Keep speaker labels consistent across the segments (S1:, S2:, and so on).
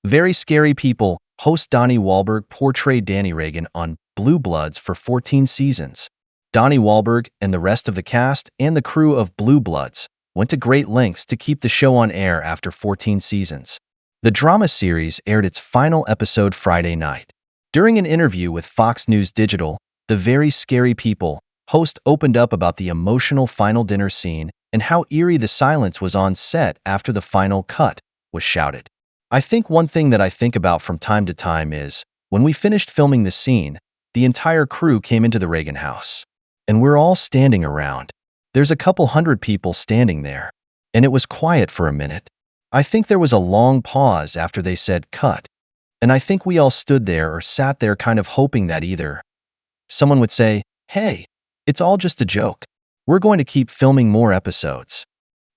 S1: Very Scary People host Donnie Wahlberg portrayed Danny Reagan on Blue Bloods for 14 seasons. Donnie Wahlberg and the rest of the cast and the crew of Blue Bloods went to great lengths to keep the show on air after 14 seasons. The drama series aired its final episode Friday night. During an interview with Fox News Digital, the Very Scary People host opened up about the emotional final dinner scene and how eerie the silence was on set after the final cut was shouted. "I think one thing that I think about from time to time is, when we finished filming the scene, the entire crew came into the Reagan house. And we're all standing around. There's a couple hundred people standing there. And it was quiet for a minute. I think there was a long pause after they said cut. And I think we all stood there or sat there kind of hoping that either someone would say, 'Hey, it's all just a joke. We're going to keep filming more episodes.'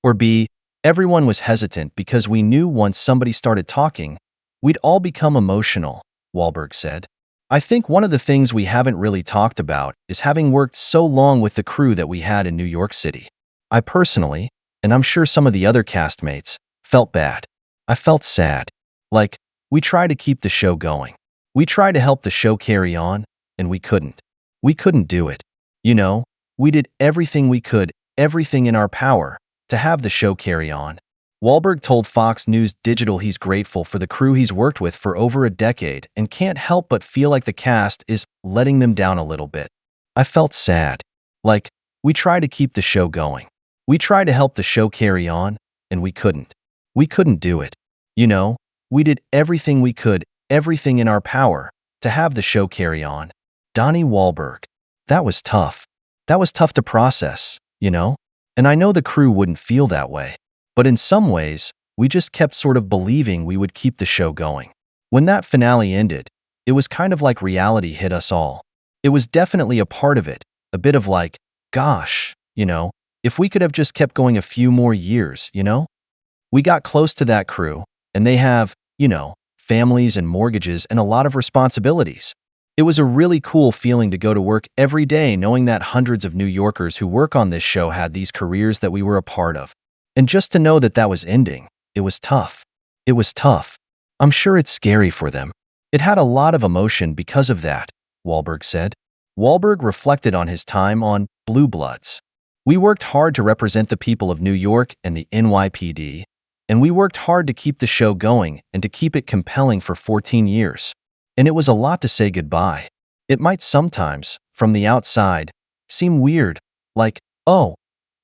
S1: Or B, everyone was hesitant because we knew once somebody started talking, we'd all become emotional," Wahlberg said. "I think one of the things we haven't really talked about is having worked so long with the crew that we had in New York City. I personally, and I'm sure some of the other castmates, felt bad. I felt sad. Like, we tried to keep the show going. We tried to help the show carry on, and we couldn't. We couldn't do it. You know, we did everything we could, everything in our power, to have the show carry on." Wahlberg told Fox News Digital he's grateful for the crew he's worked with for over a decade and can't help but feel like the cast is letting them down a little bit. "I felt sad. Like, we tried to keep the show going. We tried to help the show carry on, and we couldn't. We couldn't do it. You know, we did everything we could, everything in our power, to have the show carry on." Donnie Wahlberg. That was tough. That was tough to process, you know? And I know the crew wouldn't feel that way. But in some ways, we just kept sort of believing we would keep the show going. When that finale ended, it was kind of like reality hit us all. It was definitely a part of it, a bit of like, gosh, you know, if we could have just kept going a few more years, you know? We got close to that crew, and they have, you know, families and mortgages and a lot of responsibilities. It was a really cool feeling to go to work every day knowing that hundreds of New Yorkers who work on this show had these careers that we were a part of. And just to know that that was ending, it was tough. It was tough. I'm sure it's scary for them. It had a lot of emotion because of that, Wahlberg said. Wahlberg reflected on his time on Blue Bloods. "We worked hard to represent the people of New York and the NYPD, and we worked hard to keep the show going and to keep it compelling for 14 years. And it was a lot to say goodbye. It might sometimes, from the outside, seem weird, like, oh,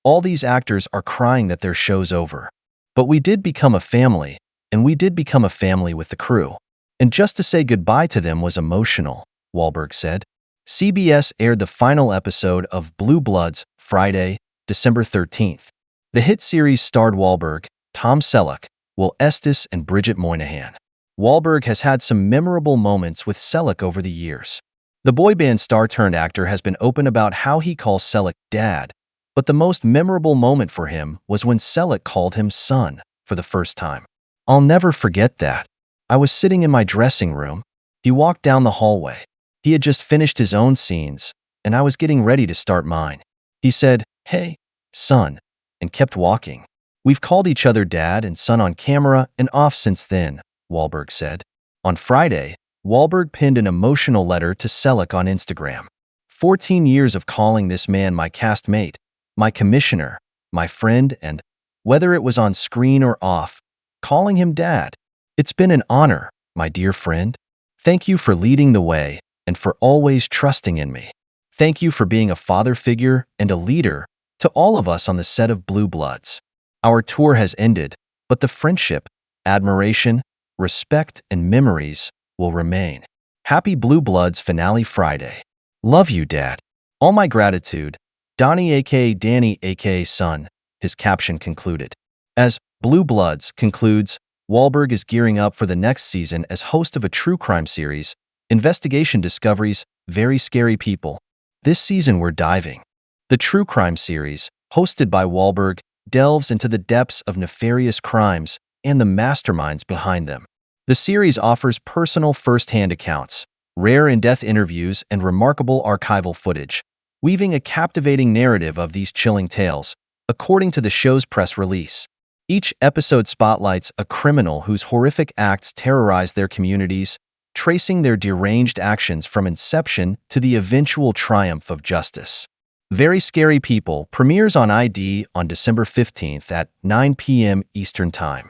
S1: all these actors are crying that their show's over. But we did become a family, and we did become a family with the crew. And just to say goodbye to them was emotional," Wahlberg said. CBS aired the final episode of Blue Bloods Friday, December 13th. The hit series starred Wahlberg, Tom Selleck, Will Estes, and Bridget Moynihan. Wahlberg has had some memorable moments with Selleck over the years. The boy band star-turned-actor has been open about how he calls Selleck Dad, but the most memorable moment for him was when Selleck called him son for the first time. "I'll never forget that. I was sitting in my dressing room. He walked down the hallway. He had just finished his own scenes, and I was getting ready to start mine. He said, 'Hey, son,' and kept walking. We've called each other dad and son on camera and off since then," Wahlberg said. On Friday, Wahlberg penned an emotional letter to Selleck on Instagram. 14 years of calling this man my castmate, my commissioner, my friend, and, whether it was on screen or off, calling him dad. It's been an honor, my dear friend. Thank you for leading the way and for always trusting in me. Thank you for being a father figure and a leader to all of us on the set of Blue Bloods. Our tour has ended, but the friendship, admiration, respect, and memories will remain. Happy Blue Bloods finale Friday. Love you, Dad. All my gratitude, Donnie aka Danny aka Son, his caption concluded. As Blue Bloods concludes, Wahlberg is gearing up for the next season as host of a true crime series, Investigation Discovery's Very Scary People. This season we're diving. The true crime series, hosted by Wahlberg, delves into the depths of nefarious crimes and the masterminds behind them. The series offers personal first-hand accounts, rare in-depth interviews, and remarkable archival footage, weaving a captivating narrative of these chilling tales, according to the show's press release. Each episode spotlights a criminal whose horrific acts terrorize their communities, tracing their deranged actions from inception to the eventual triumph of justice. Very Scary People premieres on ID on December 15th at 9 p.m. Eastern Time.